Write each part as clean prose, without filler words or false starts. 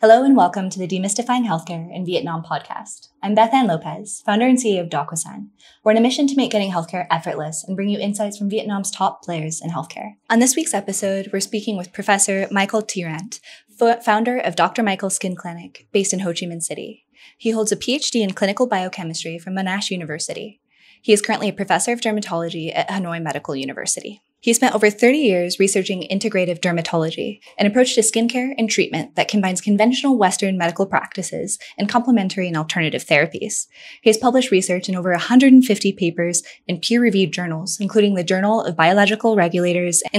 Hello and welcome to the Demystifying Healthcare in Vietnam podcast. I'm Beth Ann Lopez, founder and CEO of Docosan. We're on a mission to make getting healthcare effortless and bring you insights from Vietnam's top players in healthcare. On this week's episode, we're speaking with Professor Michael Tirant, founder of Dr. Michael's Skin Clinic, based in Ho Chi Minh City. He holds a PhD in Clinical Biochemistry from Monash University. He is currently a professor of dermatology at Hanoi Medical University. He spent over 30 years researching integrative dermatology, an approach to skincare and treatment that combines conventional Western medical practices and complementary and alternative therapies. He has published research in over 150 papers in peer-reviewed journals, including the Journal of Biological Regulators and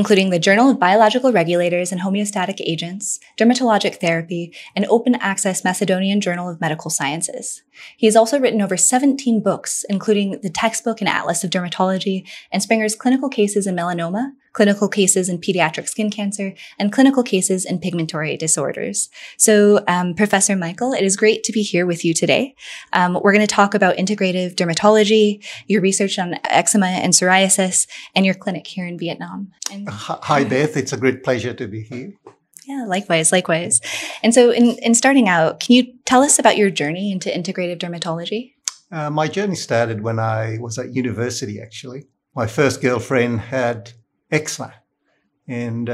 Homeostatic Agents, Dermatologic Therapy, and Open Access Macedonian Journal of Medical Sciences. He has also written over 17 books, including the Textbook and Atlas of Dermatology and Springer's Clinical Cases in Melanoma, Clinical Cases in Pediatric Skin Cancer, and Clinical Cases in Pigmentary Disorders. So, Professor Michael, it is great to be here with you today. We're going to talk about integrative dermatology, your research on eczema and psoriasis, and your clinic here in Vietnam. Hi, Beth. It's a great pleasure to be here. Yeah, likewise. And so in starting out, can you tell us about your journey into integrative dermatology? My journey started when I was at university, actually. My first girlfriend had eczema, and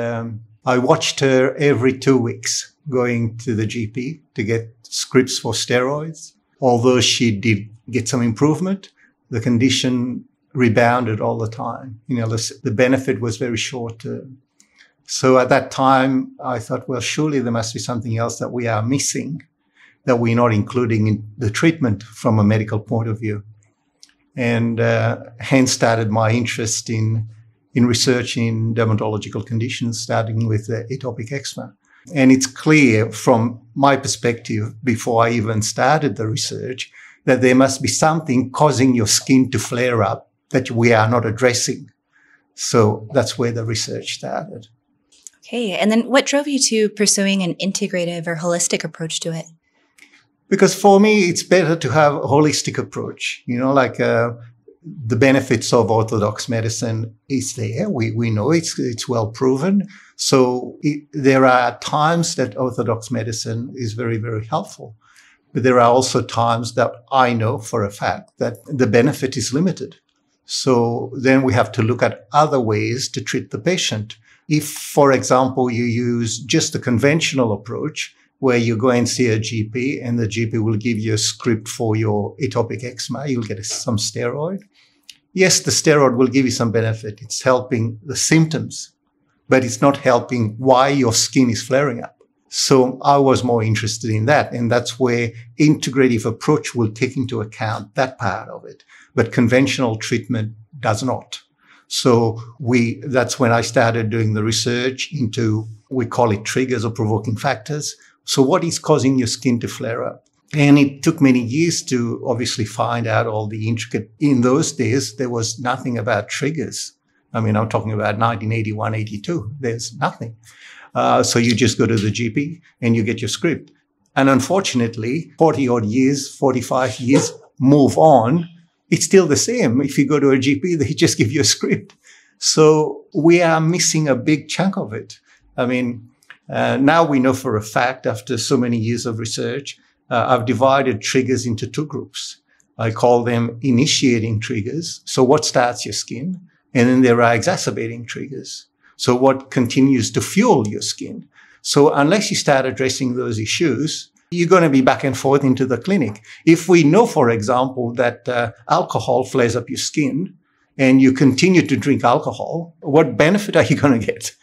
I watched her every 2 weeks going to the GP to get scripts for steroids. Although she did get some improvement, the condition rebounded all the time. The benefit was very short term. So at that time, I thought, well, surely there must be something else that we are missing, that we're not including in the treatment from a medical point of view. And hence started my interest in research in dermatological conditions, starting with atopic eczema. And it's clear from my perspective, before I even started the research, that there must be something causing your skin to flare up that we are not addressing. So that's where the research started. Okay, and then what drove you to pursuing an integrative or holistic approach to it? Because for me, it's better to have a holistic approach. The benefits of orthodox medicine is there. We know it's well proven. So there are times that orthodox medicine is very, very helpful. But there are also times that I know for a fact that the benefit is limited. So then we have to look at other ways to treat the patient. If, for example, you use just the conventional approach, where you go and see a GP and the GP will give you a script for your atopic eczema, you'll get some steroid. Yes, the steroid will give you some benefit. It's helping the symptoms, but it's not helping why your skin is flaring up. So I was more interested in that. And that's where integrative approach will take into account that part of it. But conventional treatment does not. So that's when I started doing the research into, we call it triggers or provoking factors. So what is causing your skin to flare up? And it took many years to obviously find out all the intricate. In those days, there was nothing about triggers. I mean, I'm talking about 1981, 82. There's nothing. So you just go to the GP and you get your script. And unfortunately, 45 years, move on. It's still the same. If you go to a GP, they just give you a script. So we are missing a big chunk of it. I mean, now we know for a fact, after so many years of research, I've divided triggers into two groups. I call them initiating triggers. So what starts your skin? And then there are exacerbating triggers. So what continues to fuel your skin? So unless you start addressing those issues, you're going to be back and forth into the clinic. If we know, for example, that alcohol flares up your skin and you continue to drink alcohol, what benefit are you going to get?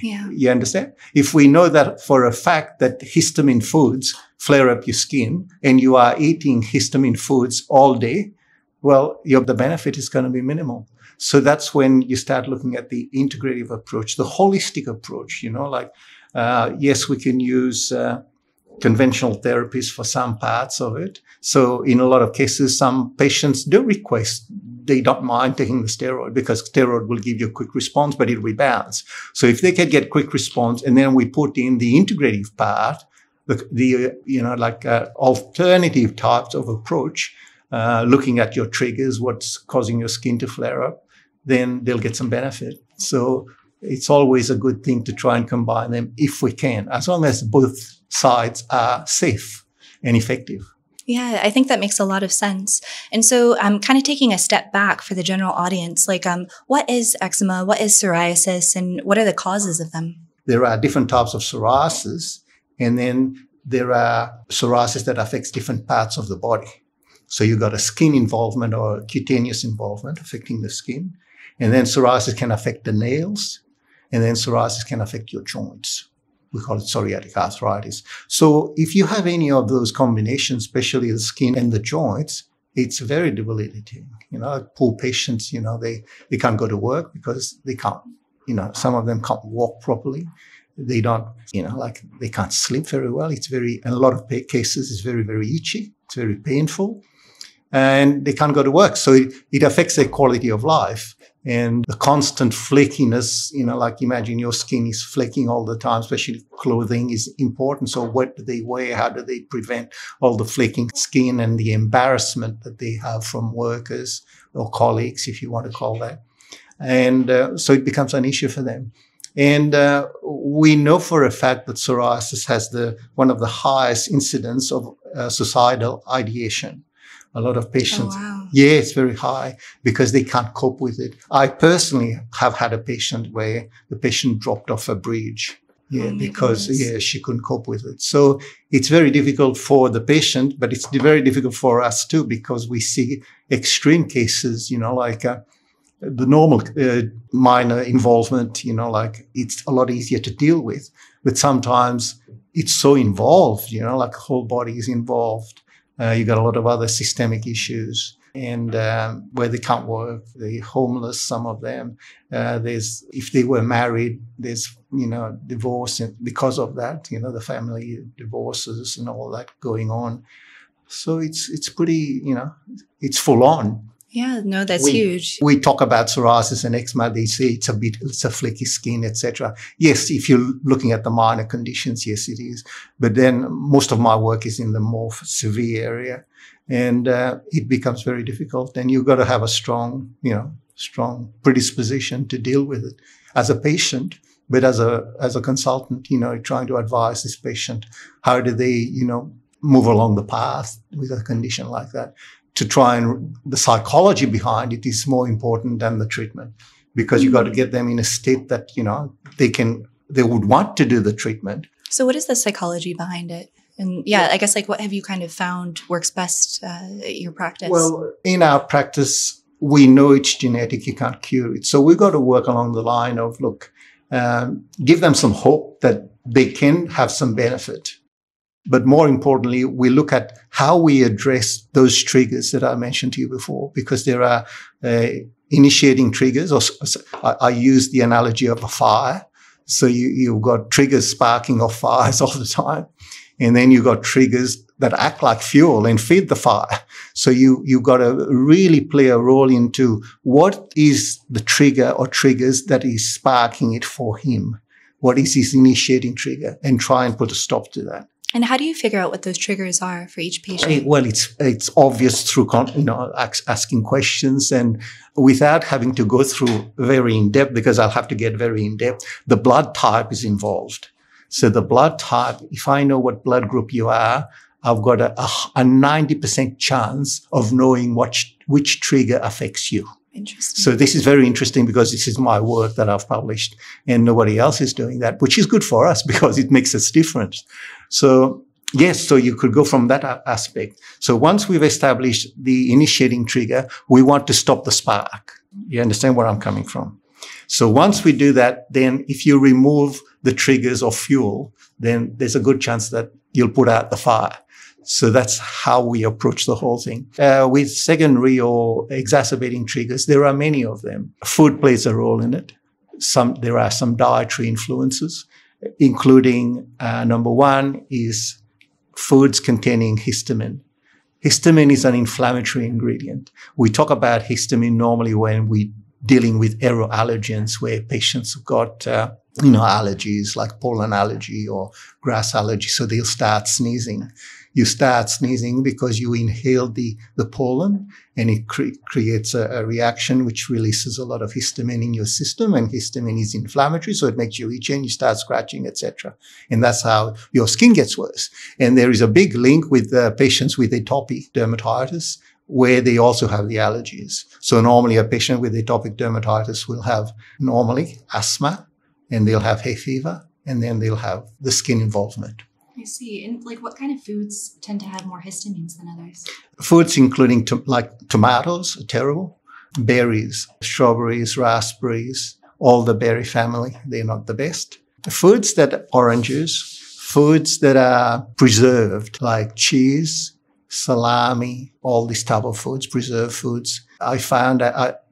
Yeah. You understand? If we know that for a fact that histamine foods flare up your skin and you are eating histamine foods all day, well, the benefit is going to be minimal. So that's when you start looking at the integrative approach, the holistic approach, yes, we can use conventional therapies for some parts of it. So in a lot of cases, some patients do request, they don't mind taking the steroid because steroid will give you a quick response, but it rebounds. So if they can get quick response and then we put in the integrative part, alternative types of approach, looking at your triggers, what's causing your skin to flare up, then they'll get some benefit. So it's always a good thing to try and combine them if we can, as long as both sides are safe and effective. Yeah, I think that makes a lot of sense. And so I'm kind of taking a step back for the general audience. Like, what is eczema? What is psoriasis? And what are the causes of them? There are different types of psoriasis, and then there are psoriasis that affects different parts of the body. So you've got a skin involvement or cutaneous involvement affecting the skin. And then psoriasis can affect the nails. And then psoriasis can affect your joints. We call it psoriatic arthritis. So if you have any of those combinations, especially the skin and the joints, it's very debilitating. Poor patients, they can't go to work because they can't, some of them can't walk properly. They don't, they can't sleep very well. In a lot of cases, it's very, very itchy. It's very painful. And they can't go to work. So it affects their quality of life. And the constant flakiness, imagine your skin is flaking all the time, especially clothing is important. So what do they wear? How do they prevent all the flaking skin and the embarrassment that they have from workers or colleagues, if you want to call that? And so it becomes an issue for them. And we know for a fact that psoriasis has one of the highest incidence of suicidal ideation. A lot of patients, yeah, it's very high because they can't cope with it. I personally have had a patient where the patient dropped off a bridge, because she couldn't cope with it. So it's very difficult for the patient, but it's very difficult for us too because we see extreme cases, the normal minor involvement, it's a lot easier to deal with. But sometimes it's so involved, the whole body is involved. You got a lot of other systemic issues and where they can't work, they're homeless, some of them. If they were married, there's, divorce and because of that, the family divorces and all that going on. So it's pretty, it's full on. Yeah, no, that's huge. We talk about psoriasis and eczema. They say it's a flaky skin, etc. Yes, if you're looking at the minor conditions, yes, it is. But then most of my work is in the more severe area, and it becomes very difficult. And you've got to have a strong predisposition to deal with it as a patient, but as a consultant, trying to advise this patient how do they, move along the path with a condition like that. To try and the psychology behind it is more important than the treatment because you got to get them in a state that, they would want to do the treatment. So what is the psychology behind it? And I guess what have you kind of found works best at your practice? Well, in our practice, we know it's genetic. You can't cure it. So we've got to work along the line of, give them some hope that they can have some benefit. But more importantly, we look at how we address those triggers that I mentioned to you before, because there are initiating triggers. I use the analogy of a fire. So you've got triggers sparking off fires all the time. And then you've got triggers that act like fuel and feed the fire. So you've got to really play a role into what is the trigger or triggers that is sparking it for him. What is his initiating trigger? And try and put a stop to that. And how do you figure out what those triggers are for each patient? Well, it's obvious through asking questions and without having to go through very in depth, because I'll have to get very in depth. The blood type is involved. So the blood type, if I know what blood group you are, I've got a 90% chance of knowing which trigger affects you. Interesting. So this is very interesting because this is my work that I've published and nobody else is doing that, which is good for us because it makes us different. So yes, so you could go from that aspect. So once we've established the initiating trigger, we want to stop the spark. You understand where I'm coming from? So once we do that, then if you remove the triggers or fuel, then there's a good chance that you'll put out the fire. So that's how we approach the whole thing. With secondary or exacerbating triggers, there are many of them. Food plays a role in it. There are some dietary influences, including number one is foods containing histamine. Histamine is an inflammatory ingredient. We talk about histamine normally when we're dealing with aeroallergens, where patients have got allergies like pollen allergy or grass allergy, so they'll start sneezing. You start sneezing because you inhale the pollen, and it creates a reaction which releases a lot of histamine in your system, and histamine is inflammatory, so it makes you itchy and you start scratching, etc. And that's how your skin gets worse. And there is a big link with patients with atopic dermatitis, where they also have the allergies. So normally a patient with atopic dermatitis will have normally asthma, and they'll have hay fever, and then they'll have the skin involvement. I see. And like, what kind of foods tend to have more histamines than others? Foods including like tomatoes are terrible, berries, strawberries, raspberries, all the berry family, they're not the best. Foods that oranges, foods that are preserved like cheese, salami, all these type of foods, preserved foods. I found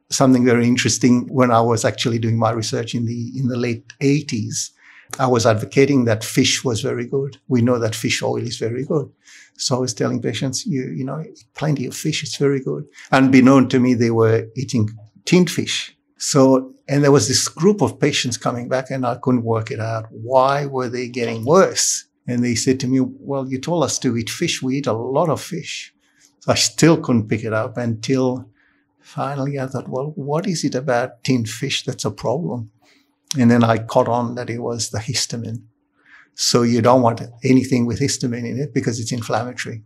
something very interesting when I was actually doing my research in the late 80s. I was advocating that fish was very good. We know that fish oil is very good. So I was telling patients, you know, plenty of fish, it's very good. Unbeknown to me, they were eating tinned fish. So, and there was this group of patients coming back, and I couldn't work it out. Why were they getting worse? And they said to me, well, you told us to eat fish. We eat a lot of fish. So I still couldn't pick it up until finally I thought, well, what is it about tinned fish that's a problem? And then I caught on that it was the histamine. So you don't want anything with histamine in it because it's inflammatory.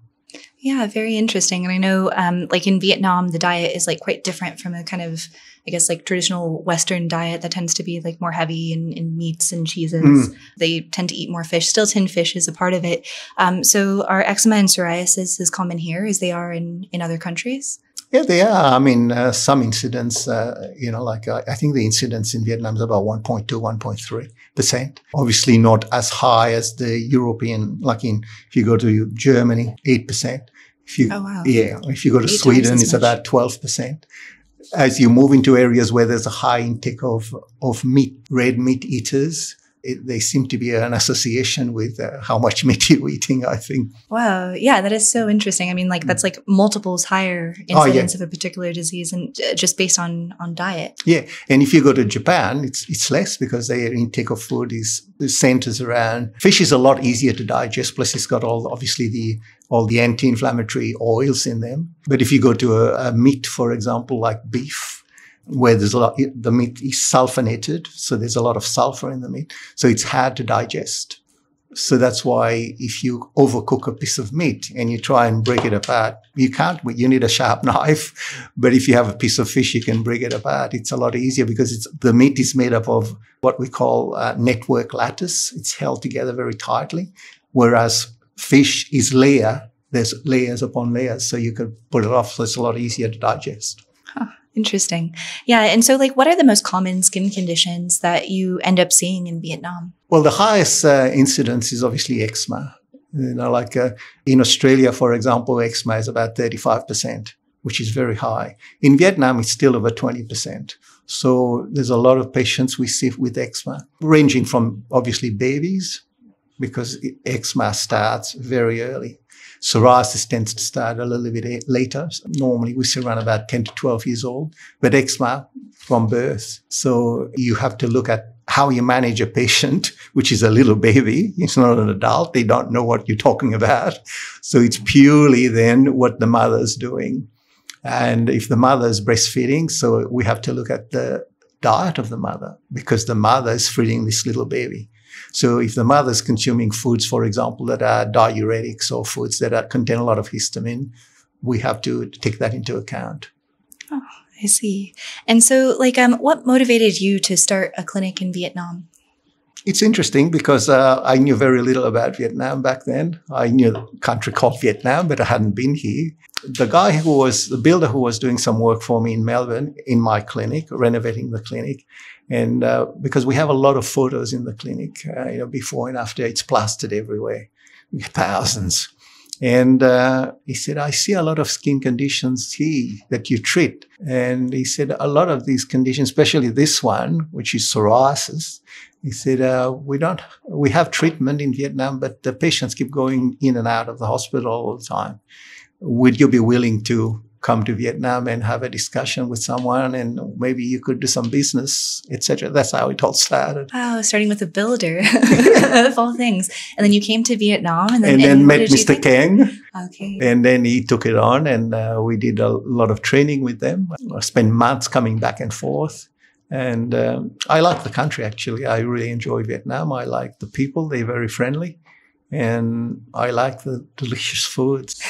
Yeah, very interesting. And I know, like in Vietnam, the diet is like quite different from a kind of, I guess, like traditional Western diet that tends to be like more heavy in meats and cheeses. They tend to eat more fish. Still, tinned fish is a part of it. So are eczema and psoriasis as common here as they are in other countries? Yeah, they are. I mean, some incidents, you know, like I think the incidence in Vietnam is about 1.2, 1.3%. Obviously not as high as the European, like if you go to Germany, 8%. Oh, wow. Yeah, if you go to Sweden, it's about 12%. As you move into areas where there's a high intake of meat, red meat eaters, they seem to be an association with how much meat you're eating, I think. Wow. Yeah, that is so interesting. I mean, like that's like multiples higher incidence of a particular disease and just based on diet. Yeah. And if you go to Japan, it's less because their intake of food is centers around fish is a lot easier to digest. Plus it's got all the anti-inflammatory oils in them. But if you go to a meat, for example, like beef, where there's the meat is sulfonated, so there's a lot of sulfur in the meat, so it's hard to digest. So that's why if you overcook a piece of meat and you try and break it apart, you can't. You need a sharp knife. But if you have a piece of fish, you can break it apart. It's a lot easier because the meat is made up of what we call network lattice. It's held together very tightly, whereas fish is layer. There's layers upon layers, so you can pull it off. So it's a lot easier to digest. Huh. Interesting. Yeah. And so like, what are the most common skin conditions that you end up seeing in Vietnam? Well, the highest incidence is obviously eczema. You know, like in Australia, for example, eczema is about 35%, which is very high. In Vietnam, it's still over 20%. So there's a lot of patients we see with eczema, ranging from obviously babies, because eczema starts very early. Psoriasis tends to start a little bit later. Normally, we see around about 10 to 12 years old, but eczema from birth. So you have to look at how you manage a patient, which is a little baby. It's not an adult. They don't know what you're talking about. So it's purely then what the mother's doing. And if the mother is breastfeeding, so we have to look at the diet of the mother because the mother is feeding this little baby. So if the mother's consuming foods, for example, that are diuretics or foods that contain a lot of histamine, we have to take that into account. Oh, I see. And so, like, what motivated you to start a clinic in Vietnam? It's interesting because I knew very little about Vietnam back then. I knew a country called Vietnam, but I hadn't been here. The builder who was doing some work for me in Melbourne, in my clinic, renovating the clinic, and because we have a lot of photos in the clinic, before and after, it's plastered everywhere, thousands. And he said, I see a lot of skin conditions here that you treat. And he said, a lot of these conditions, especially this one, which is psoriasis, he said, we have treatment in Vietnam, but the patients keep going in and out of the hospital all the time. Would you be willing to come to Vietnam and have a discussion with someone, and maybe you could do some business, etc. That's how it all started. Wow, starting with a builder of all things. And then you came to Vietnam and then, and what met did you Mr. think? Kang. Okay. And then he took it on, and we did a lot of training with them. I spent months coming back and forth. And I like the country, actually. I really enjoy Vietnam. I like the people. They're very friendly. And I like the delicious foods.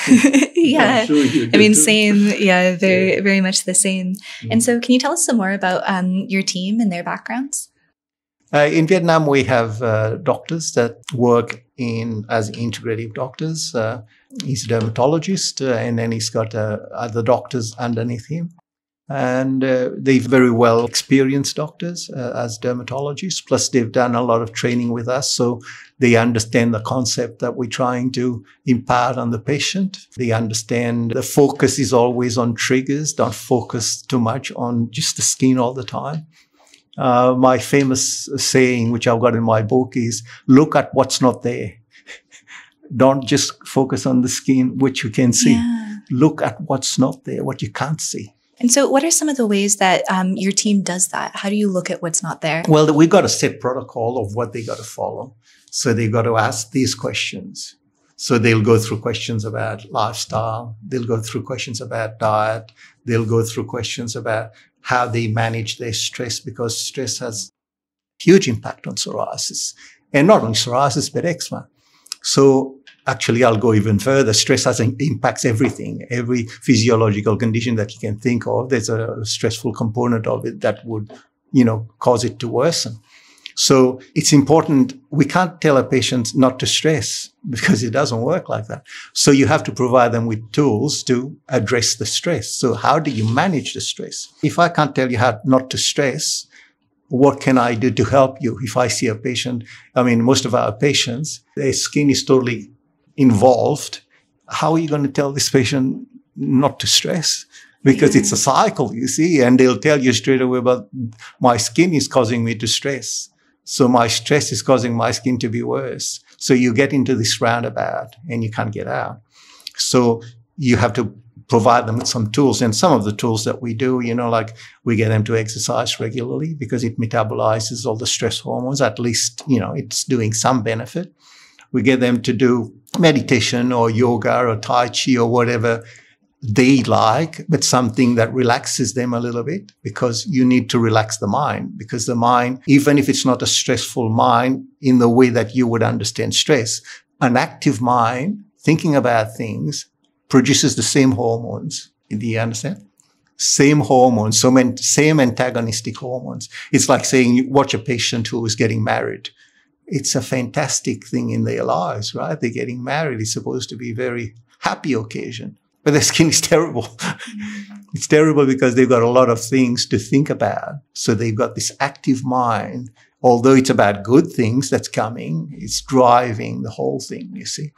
Yeah. I'm sure you do I mean, too. same. Yeah, very much the same. And so can you tell us some more about your team and their backgrounds? In Vietnam, we have doctors that work as integrative doctors. He's a dermatologist, and then he's got other doctors underneath him. And they're very well experienced doctors as dermatologists. Plus, they've done a lot of training with us, so they understand the concept that we're trying to impart on the patient. They understand the focus is always on triggers. Don't focus too much on just the skin all the time. My famous saying, which I've got in my book, is look at what's not there. Don't just focus on the skin, which you can see. Yeah. Look at what's not there, what you can't see. And so what are some of the ways that your team does that? How do you look at what's not there? Well, we've got a set protocol of what they got to follow. So they've got to ask these questions. So they'll go through questions about lifestyle. They'll go through questions about diet. They'll go through questions about how they manage their stress, because stress has huge impact on psoriasis. And not only psoriasis, but eczema. So actually, I'll go even further. Stress impacts everything, every physiological condition that you can think of. There's a stressful component of it that would, cause it to worsen. So it's important. We can't tell a patient not to stress because it doesn't work like that. So you have to provide them with tools to address the stress. So how do you manage the stress? If I can't tell you how not to stress, what can I do to help you? If I see a patient, most of our patients, their skin is totally involved. How are you going to tell this patient not to stress? Because it's a cycle, you see, and they'll tell you straight away, but my skin is causing me to stress. So my stress is causing my skin to be worse. So you get into this roundabout and you can't get out. So you have to provide them with some tools. And some of the tools that we do, like we get them to exercise regularly because it metabolizes all the stress hormones. At least, it's doing some benefit. We get them to do meditation or yoga or Tai Chi or whatever they like, but something that relaxes them a little bit, because you need to relax the mind, because the mind, even if it's not a stressful mind in the way that you would understand stress, an active mind thinking about things produces the same hormones. Do you understand? Same hormones, same antagonistic hormones. It's like saying you watch a patient who is getting married. It's a fantastic thing in their lives, right? They're getting married. It's supposed to be a very happy occasion. But their skin is terrible. It's terrible because they've got a lot of things to think about. So they've got this active mind. Although it's about good things that's coming, it's driving the whole thing, you see.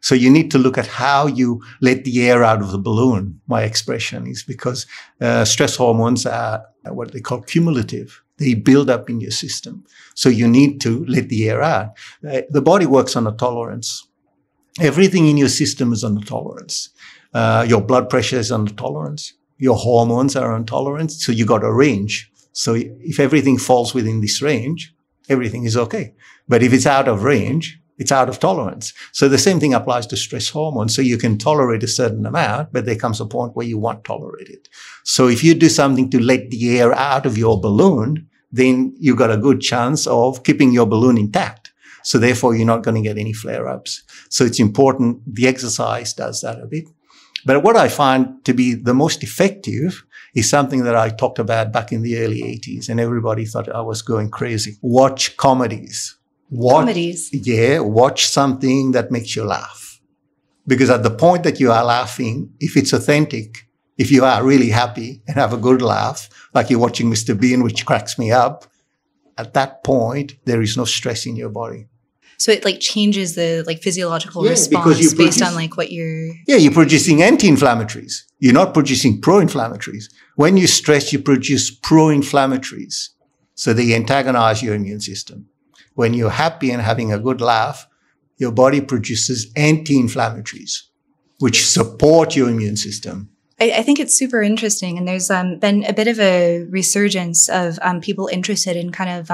So you need to look at how you let the air out of the balloon. My expression is because stress hormones are what they call cumulative. They build up in your system. So you need to let the air out. The body works on a tolerance. Everything in your system is on a tolerance. Your blood pressure is on a tolerance. Your hormones are on tolerance. So you got a range. So if everything falls within this range, everything is okay. But if it's out of range, it's out of tolerance. So the same thing applies to stress hormones. So you can tolerate a certain amount, but there comes a point where you won't tolerate it. So if you do something to let the air out of your balloon, then you got a good chance of keeping your balloon intact. So therefore, you're not going to get any flare-ups. So it's important. The exercise does that a bit. But what I find to be the most effective is something that I talked about back in the early 80s, and everybody thought I was going crazy. Watch comedies. Comedies? Yeah, watch something that makes you laugh. Because at the point that you are laughing, if it's authentic, if you are really happy and have a good laugh, like you're watching Mr. Bean, which cracks me up, at that point, there is no stress in your body. So it changes the physiological response based on what you're... Yeah, you're producing anti-inflammatories. You're not producing pro-inflammatories. When you stress, you produce pro-inflammatories. So they antagonize your immune system. When you're happy and having a good laugh, your body produces anti-inflammatories, which support your immune system. I think it's super interesting. And there's been a bit of a resurgence of people interested in kind of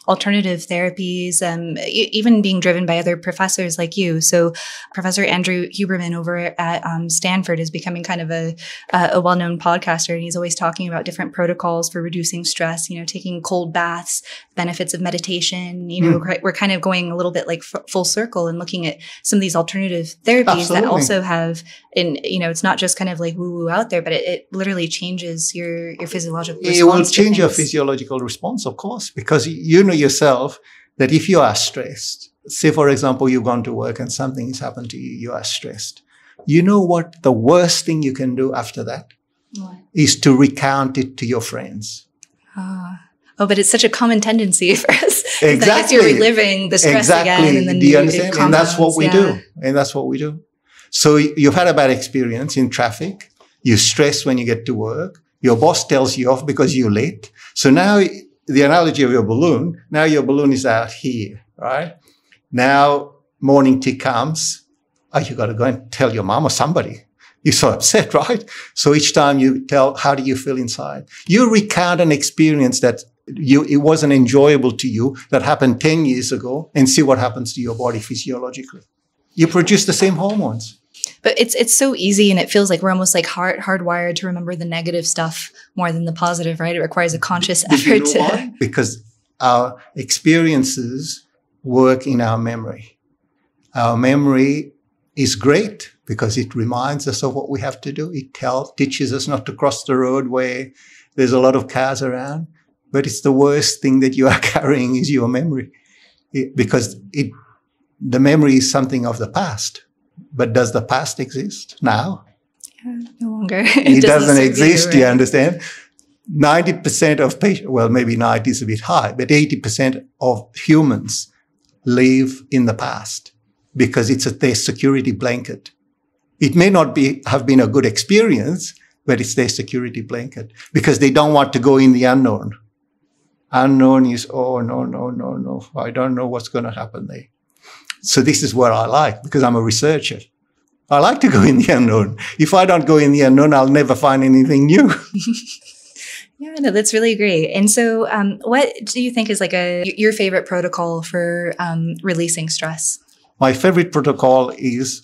alternative therapies, even being driven by other professors like you. So Professor Andrew Huberman over at Stanford is becoming kind of a well-known podcaster. And he's always talking about different protocols for reducing stress, taking cold baths, benefits of meditation. We're kind of going a little bit like full circle and looking at some of these alternative therapies that also have, it's not just kind of like woo out there, but it literally changes your physiological response. It will change your physiological response, of course, because you know yourself that if you are stressed, say, for example, you've gone to work and something has happened to you, you are stressed. You know what the worst thing you can do after that is to recount it to your friends. Oh, but it's such a common tendency for us. Exactly. I guess you're reliving the stress again. And then do you understand? And that's what we do. And that's what we do. So you've had a bad experience in traffic. You're stressed when you get to work. Your boss tells you off because you're late. So now the analogy of your balloon, now your balloon is out here, right? Now morning tea comes. Oh, you got to go and tell your mom or somebody. You're so upset, right? So each time you tell, how do you feel inside? You recount an experience that it wasn't enjoyable to you that happened 10 years ago and see what happens to your body physiologically. You produce the same hormones. But it's so easy, and it feels like we're almost like hardwired to remember the negative stuff more than the positive, right? It requires a conscious effort to. Why? Because our experiences work in our memory. Our memory is great because it reminds us of what we have to do. It teaches us not to cross the road where there's a lot of cars around. But it's the worst thing that you are carrying is your memory, because the memory is something of the past. But does the past exist now? Yeah, no longer. It doesn't exist, you understand? 90% of patients, well, maybe 90 is a bit high, but 80% of humans live in the past because it's their security blanket. It may not have been a good experience, but it's their security blanket because they don't want to go in the unknown. Unknown is, oh, no. I don't know what's going to happen there. So this is what I like because I'm a researcher. I like to go in the unknown. If I don't go in the unknown, I'll never find anything new. Yeah, no, that's really great. And so what do you think is like your favorite protocol for releasing stress? My favorite protocol is,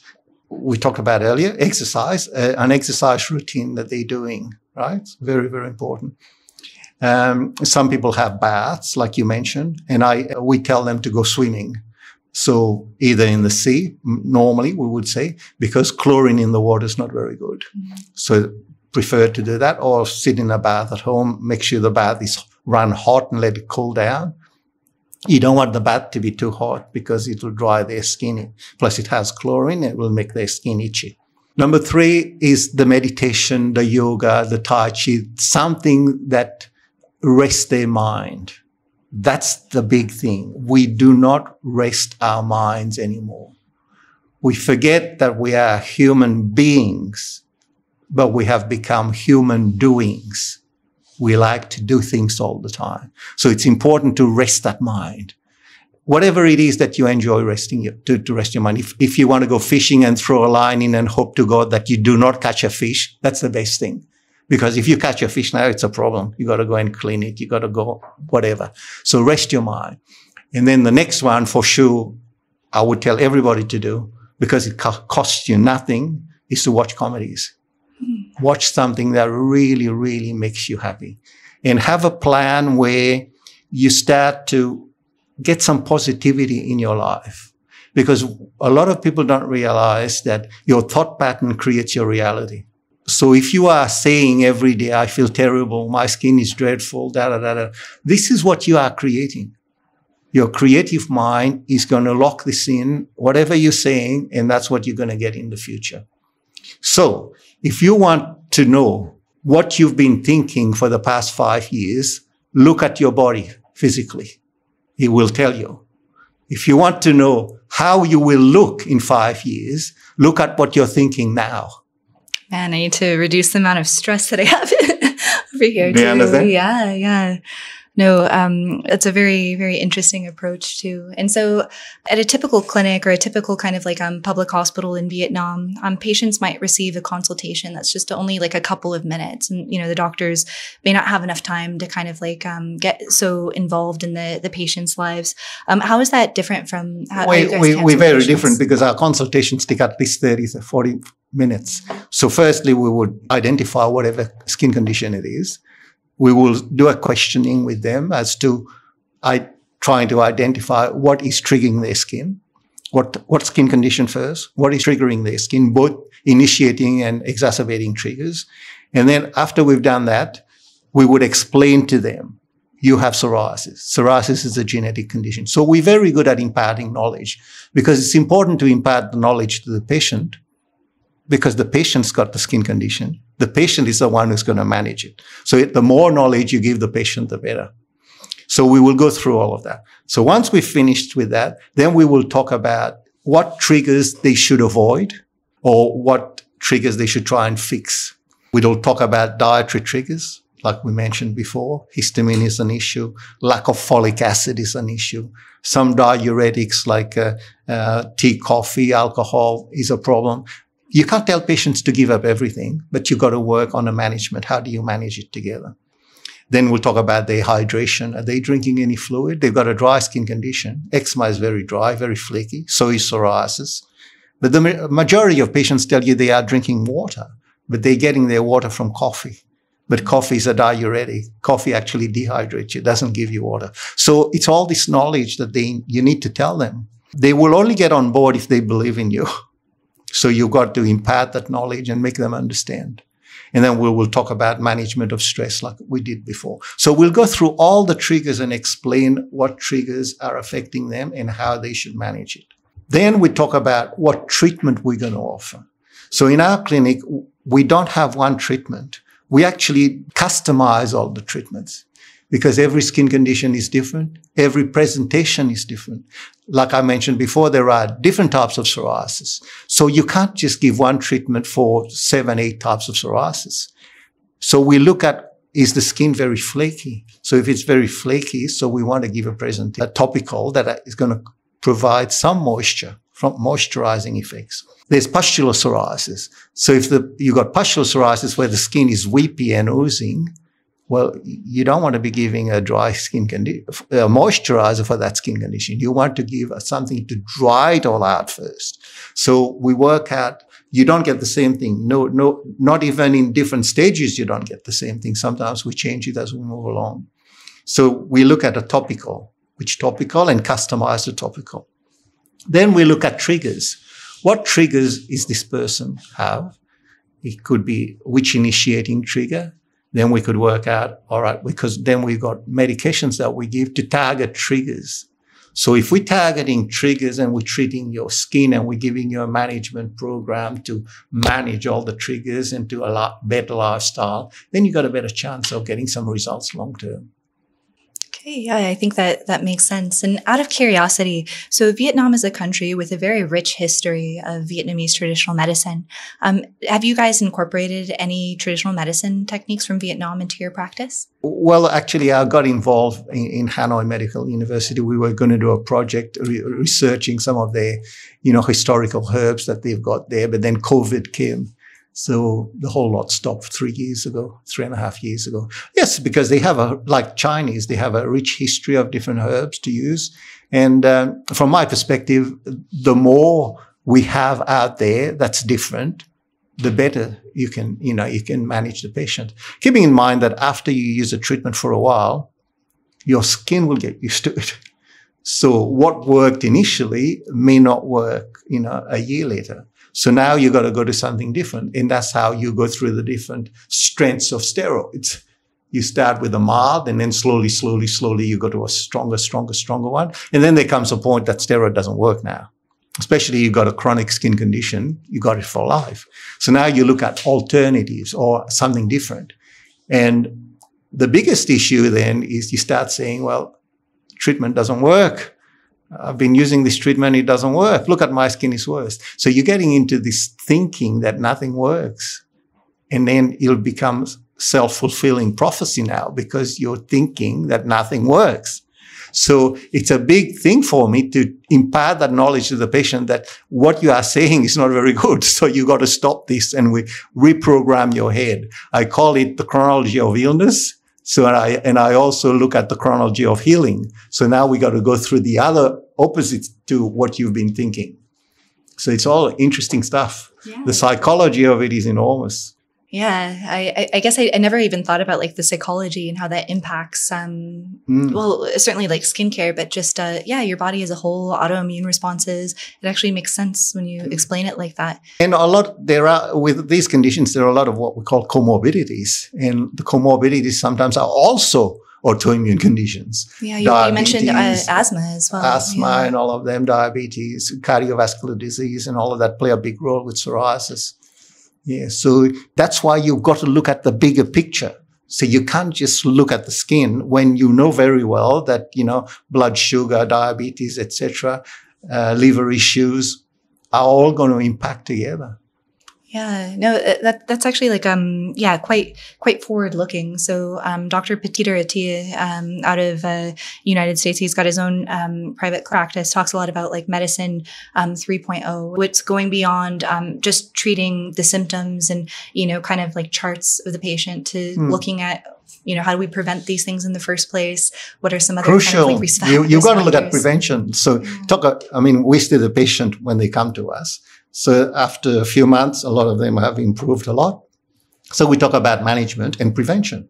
we talked about earlier, exercise, an exercise routine that they're doing, right? It's very, very important. Some people have baths, like you mentioned, and we tell them to go swimming. So either in the sea, normally we would say, because chlorine in the water is not very good. Mm-hmm. So prefer to do that, or sit in a bath at home. Make sure the bath is run hot and let it cool down. You don't want the bath to be too hot because it will dry their skin. Plus it has chlorine. It will make their skin itchy. Number 3 is the meditation, the yoga, the Tai Chi, something that rests their mind. That's the big thing. We do not rest our minds anymore. We forget that we are human beings, but we have become human doings. We like to do things all the time. So it's important to rest that mind. Whatever it is that you enjoy resting, to rest your mind. If you want to go fishing and throw a line in and hope to God that you do not catch a fish, that's the best thing. Because if you catch a fish now, it's a problem. You got to go and clean it. You got to go whatever. So rest your mind. And then the next one, for sure, I would tell everybody to do, because it costs you nothing, is to watch comedies. Watch something that really, really makes you happy. And have a plan where you start to get some positivity in your life. Because a lot of people don't realize that your thought pattern creates your reality. So if you are saying every day, I feel terrible, my skin is dreadful, this is what you are creating. Your creative mind is going to lock this in, whatever you're saying, and that's what you're going to get in the future. So if you want to know what you've been thinking for the past 5 years, look at your body physically. It will tell you. If you want to know how you will look in 5 years, look at what you're thinking now. Man, I need to reduce the amount of stress that I have over here. Do you understand? Yeah. No, it's a very, very interesting approach too. And so at a typical clinic or a typical kind of like public hospital in Vietnam, patients might receive a consultation that's just only like a couple of minutes. And, the doctors may not have enough time to kind of like get so involved in the patient's lives. How is that different from how you guys we're very different because our consultations take at least 30 to 40 minutes. So firstly, we would identify whatever skin condition it is. We will do a questioning with them as to trying to identify what is triggering their skin, what skin condition first, what is triggering their skin, both initiating and exacerbating triggers. And then after we've done that, we would explain to them, you have psoriasis. Psoriasis is a genetic condition. So we're very good at imparting knowledge because it's important to impart the knowledge to the patient because the patient's got the skin condition. The patient is the one who's going to manage it. So the more knowledge you give the patient, the better. So we will go through all of that. So once we've finished with that, then we will talk about what triggers they should avoid or what triggers they should try and fix. We'll talk about dietary triggers, like we mentioned before. Histamine is an issue. Lack of folic acid is an issue. Some diuretics like tea, coffee, alcohol is a problem. You can't tell patients to give up everything, but you've got to work on the management. How do you manage it together? Then we'll talk about their hydration. Are they drinking any fluid? They've got a dry skin condition. Eczema is very dry, very flaky. So is psoriasis. But the majority of patients tell you they are drinking water, but they're getting their water from coffee. But coffee is a diuretic. Coffee actually dehydrates you, doesn't give you water. So it's all this knowledge that you need to tell them. They will only get on board if they believe in you. So you've got to impart that knowledge and make them understand. And then we'll talk about management of stress like we did before. So we'll go through all the triggers and explain what triggers are affecting them and how they should manage it. Then we talk about what treatment we're going to offer. So in our clinic, we don't have one treatment. We actually customize all the treatments because every skin condition is different. Every presentation is different. Like I mentioned before, there are different types of psoriasis. So you can't just give one treatment for 7, 8 types of psoriasis. So we look at, is the skin very flaky? So if it's very flaky, so we want to give a topical that is going to provide some moisture from moisturizing effects. There's pustular psoriasis. So if you got pustular psoriasis where the skin is weepy and oozing, well, you don't want to be giving a dry skin a moisturizer for that skin condition. You want to give something to dry it all out first. So we work out, you don't get the same thing. No, not even in different stages, you don't get the same thing. Sometimes we change it as we move along. So we look at a topical, which topical, and customize the topical. Then we look at triggers. What triggers is this person have? It could be which initiating trigger. Then we could work out, all right, because then we've got medications that we give to target triggers. So if we're targeting triggers and we're treating your skin and we're giving you a management program to manage all the triggers and to a better lifestyle, then you've got a better chance of getting some results long term. Okay, yeah, I think that makes sense. And out of curiosity, so Vietnam is a country with a very rich history of Vietnamese traditional medicine. Have you guys incorporated any traditional medicine techniques from Vietnam into your practice? Well, actually, I got involved in Hanoi Medical University. We were going to do a project researching some of their, historical herbs that they've got there. But then COVID came. So the whole lot stopped 3.5 years ago. Yes, because they have like Chinese, they have a rich history of different herbs to use. And from my perspective, the more we have out there that's different, the better you can manage the patient. Keeping in mind that after you use a treatment for a while, your skin will get used to it. So what worked initially may not work, a year later. So now you got to go to something different. And that's how you go through the different strengths of steroids. You start with a mild and then slowly you go to a stronger one. And then there comes a point that steroid doesn't work now. Especially you got a chronic skin condition, you got it for life. So now you look at alternatives or something different. And the biggest issue then is you start saying, well, treatment doesn't work. I've been using this treatment, it doesn't work. Look at my skin, is worse. So you're getting into this thinking that nothing works. And then it'll become self-fulfilling prophecy now because you're thinking that nothing works. So it's a big thing for me to impart that knowledge to the patient that what you are saying is not very good. So you got to stop this, and we reprogram your head. I call it the chronology of illness. So I also look at the chronology of healing. So now we got to go through the other opposites to what you've been thinking. So it's all interesting stuff. Yeah. The psychology of it is enormous. Yeah, I guess I never even thought about like the psychology and how that impacts, well, certainly like skincare, but just, your body as a whole, autoimmune responses. It actually makes sense when you explain it like that. And with these conditions, there are a lot of what we call comorbidities. And the comorbidities sometimes are also autoimmune conditions. Yeah, you mentioned asthma as well. Asthma and all of them, diabetes, cardiovascular disease, and all of that play a big role with psoriasis. Yeah, so that's why you've got to look at the bigger picture. So you can't just look at the skin when you know very well that, blood sugar, diabetes, etc., liver issues are all going to impact together. Yeah, no, that's actually like, quite forward looking. So, Dr. Peter Attia, out of, United States, he's got his own, private practice, talks a lot about like medicine, 3.0, what's going beyond, just treating the symptoms and, kind of like charts of the patient to looking at, how do we prevent these things in the first place? What are some other crucial? Kind of like risk factors? You've got to look at prevention. So we see the patient when they come to us. So after a few months, a lot of them have improved a lot. So we talk about management and prevention.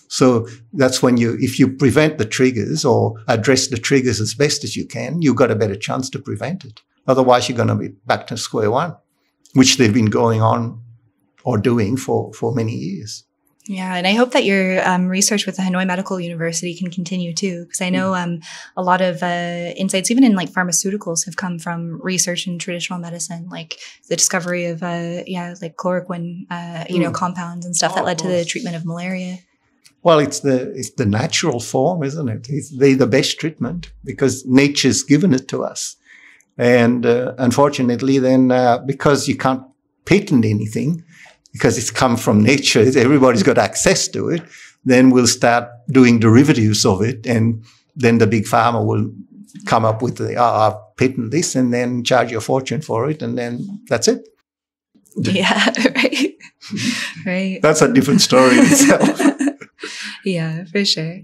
So that's when if you prevent the triggers or address the triggers as best as you can, you've got a better chance to prevent it. Otherwise, you're going to be back to square one, which they've been going on or doing for many years. Yeah, and I hope that your research with the Hanoi Medical University can continue too, because I know a lot of insights, even in like pharmaceuticals, have come from research in traditional medicine, like the discovery of like chloroquine, compounds and stuff that led to the treatment of malaria. Well, it's the natural form, isn't it? They're the best treatment because nature's given it to us, and unfortunately, then because you can't patent anything, because it's come from nature, everybody's got access to it, then we'll start doing derivatives of it, and then the big pharma will come up with I'll patent this, and then charge you a fortune for it, and then that's it. Yeah, right. Right. That's a different story in itself. Yeah, for sure.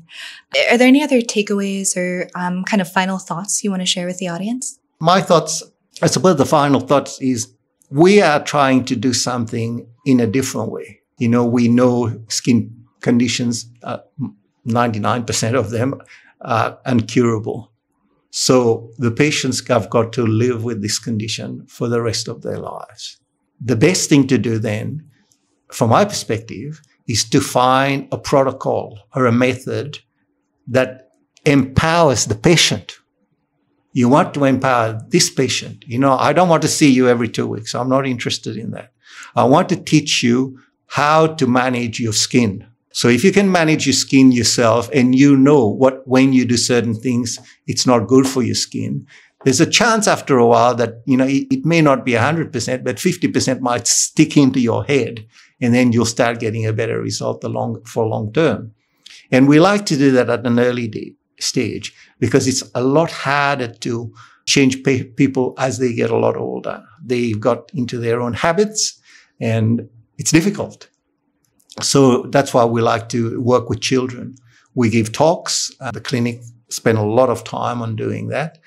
Are there any other takeaways or kind of final thoughts you want to share with the audience? My thoughts, I suppose the final thoughts is we are trying to do something in a different way. We know skin conditions, 99% of them are incurable. So the patients have got to live with this condition for the rest of their lives. The best thing to do then, from my perspective, is to find a protocol or a method that empowers the patient. You want to empower this patient. I don't want to see you every 2 weeks. I'm not interested in that. I want to teach you how to manage your skin. So if you can manage your skin yourself and when you do certain things, it's not good for your skin, there's a chance after a while that, it may not be 100%, but 50% might stick into your head, and then you'll start getting a better result for long term. And we like to do that at an early stage because it's a lot harder to change people as they get a lot older. They've got into their own habits and it's difficult. So that's why we like to work with children. We give talks. The clinic spend a lot of time on doing that.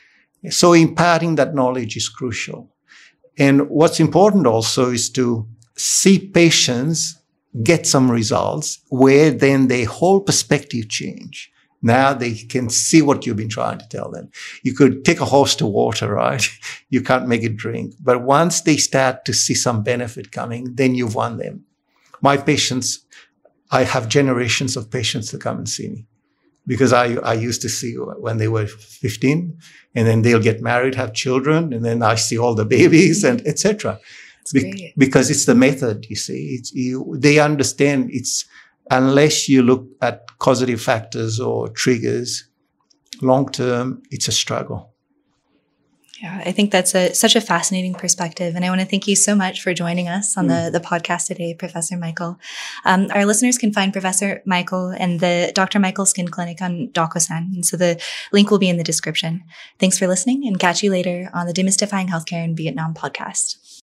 So imparting that knowledge is crucial. And what's important also is to see patients get some results where then their whole perspective change. Now they can see what you've been trying to tell them. You could take a horse to water, right? You can't make it drink. But once they start to see some benefit coming, then you've won them. My patients, I have generations of patients that come and see me because I used to see when they were 15, and then they'll get married, have children, and then I see all the babies and etc. Because it's the method, you see. They understand unless you look at causative factors or triggers, long term, it's a struggle. Yeah, I think that's such a fascinating perspective. And I want to thank you so much for joining us on the podcast today, Professor Michael. Our listeners can find Professor Michael and the Dr. Michael Skin Clinic on Docosan. And so the link will be in the description. Thanks for listening and catch you later on the Demystifying Healthcare in Vietnam podcast.